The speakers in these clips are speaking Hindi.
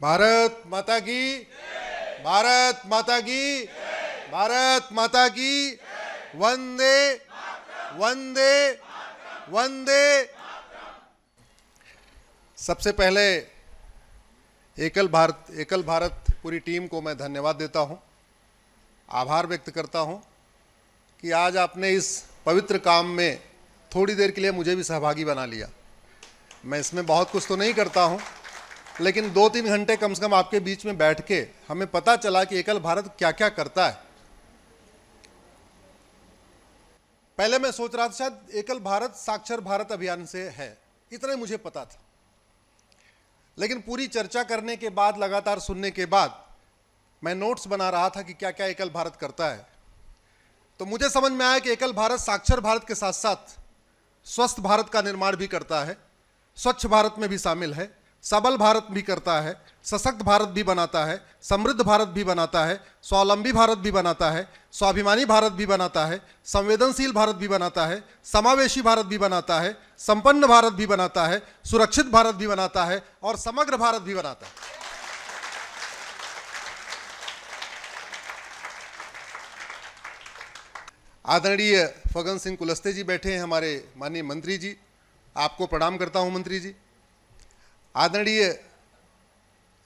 भारत माता की, भारत माता की, भारत माता की, वंदे वंदे वंदे। सबसे पहले एकल भारत पूरी टीम को मैं धन्यवाद देता हूं, आभार व्यक्त करता हूं कि आज आपने इस पवित्र काम में थोड़ी देर के लिए मुझे भी सहभागी बना लिया। मैं इसमें बहुत कुछ तो नहीं करता हूं, लेकिन 2-3 घंटे कम से कम आपके बीच में बैठ के हमें पता चला कि एकल भारत क्या क्या करता है। पहले मैं सोच रहा था शायद एकल भारत साक्षर भारत अभियान से है, इतना ही मुझे पता था। लेकिन पूरी चर्चा करने के बाद, लगातार सुनने के बाद मैं नोट्स बना रहा था कि क्या क्या एकल भारत करता है। तो मुझे समझ में आया कि एकल भारत साक्षर भारत के साथ साथ स्वस्थ भारत का निर्माण भी करता है, स्वच्छ भारत में भी शामिल है, सबल भारत भी करता है, सशक्त भारत भी बनाता है, समृद्ध भारत भी बनाता है, स्वावलंबी भारत भी बनाता है, स्वाभिमानी भारत भी बनाता है, संवेदनशील भारत भी बनाता है, समावेशी भारत भी बनाता है, संपन्न भारत भी बनाता है, सुरक्षित भारत भी बनाता है और समग्र भारत भी बनाता है। आदरणीय फग्गन सिंह कुलस्ते जी बैठे हैं, हमारे माननीय मंत्री जी, आपको प्रणाम करता हूं मंत्री जी। आदरणीय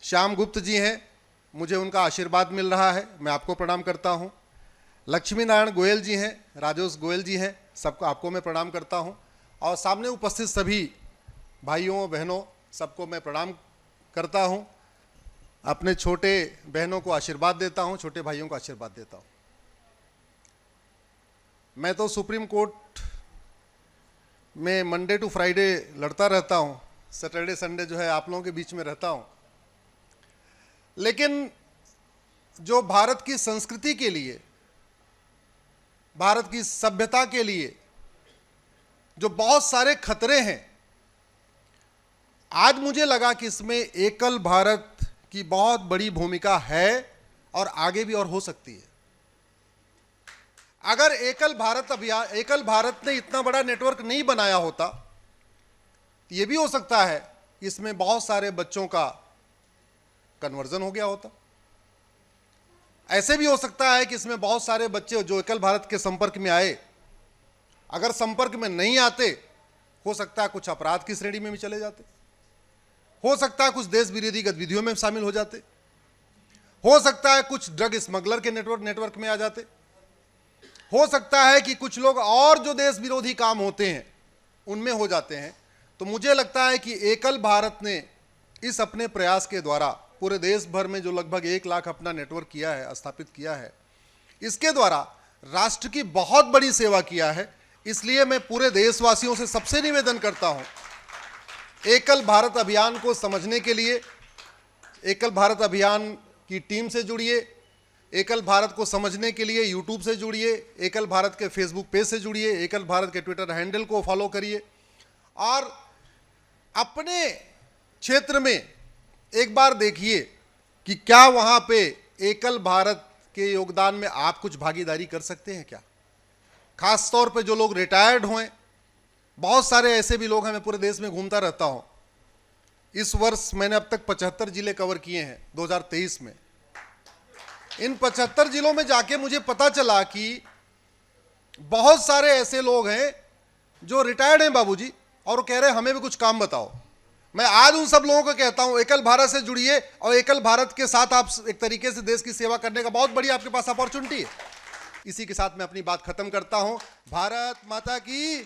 श्याम गुप्त जी हैं, मुझे उनका आशीर्वाद मिल रहा है, मैं आपको प्रणाम करता हूं। लक्ष्मी नारायण गोयल जी हैं, राजेश गोयल जी हैं, सबको आपको मैं प्रणाम करता हूं। और सामने उपस्थित सभी भाइयों बहनों सबको मैं प्रणाम करता हूं। अपने छोटे बहनों को आशीर्वाद देता हूं, छोटे भाइयों को आशीर्वाद देता हूं। मैं तो सुप्रीम कोर्ट में मंडे टू फ्राइडे लड़ता रहता हूं, सैटरडे संडे जो है आप लोगों के बीच में रहता हूं, लेकिन जो भारत की संस्कृति के लिए, भारत की सभ्यता के लिए जो बहुत सारे खतरे हैं, आज मुझे लगा कि इसमें एकल भारत की बहुत बड़ी भूमिका है और आगे भी और हो सकती है। अगर एकल भारत ने इतना बड़ा नेटवर्क नहीं बनाया होता, ये भी हो सकता है कि इसमें बहुत सारे बच्चों का कन्वर्जन हो गया होता। ऐसे भी हो सकता है कि इसमें बहुत सारे बच्चे जो एकल भारत के संपर्क में आए, अगर संपर्क में नहीं आते, हो सकता है कुछ अपराध की श्रेणी में भी चले जाते, हो सकता है कुछ देश विरोधी गतिविधियों में शामिल हो जाते, हो सकता है कुछ ड्रग स्मगलर के नेटवर्क में आ जाते, हो सकता है कि कुछ लोग और जो देश विरोधी काम होते हैं उनमें हो जाते हैं। तो मुझे लगता है कि एकल भारत ने इस अपने प्रयास के द्वारा पूरे देश भर में जो लगभग 1 लाख अपना नेटवर्क किया है, स्थापित किया है, इसके द्वारा राष्ट्र की बहुत बड़ी सेवा किया है। इसलिए मैं पूरे देशवासियों से सबसे निवेदन करता हूं, एकल भारत अभियान को समझने के लिए एकल भारत अभियान की टीम से जुड़िए, एकल भारत को समझने के लिए यूट्यूब से जुड़िए, एकल भारत के फेसबुक पेज से जुड़िए, एकल भारत के ट्विटर हैंडल को फॉलो करिए और अपने क्षेत्र में एक बार देखिए कि क्या वहाँ पे एकल भारत के योगदान में आप कुछ भागीदारी कर सकते हैं क्या। खास तौर पे जो लोग रिटायर्ड हुए, बहुत सारे ऐसे भी लोग हैं, मैं पूरे देश में घूमता रहता हूँ। इस वर्ष मैंने अब तक 75 जिले कवर किए हैं 2023 में। इन 75 जिलों में जाके मुझे पता चला कि बहुत सारे ऐसे लोग हैं जो रिटायर्ड हैं बाबूजी, और वो कह रहे हैं हमें भी कुछ काम बताओ। मैं आज उन सब लोगों को कहता हूं, एकल भारत से जुड़िए और एकल भारत के साथ आप एक तरीके से देश की सेवा करने का बहुत बड़ी आपके पास अपॉर्चुनिटी है। इसी के साथ मैं अपनी बात खत्म करता हूं। भारत माता की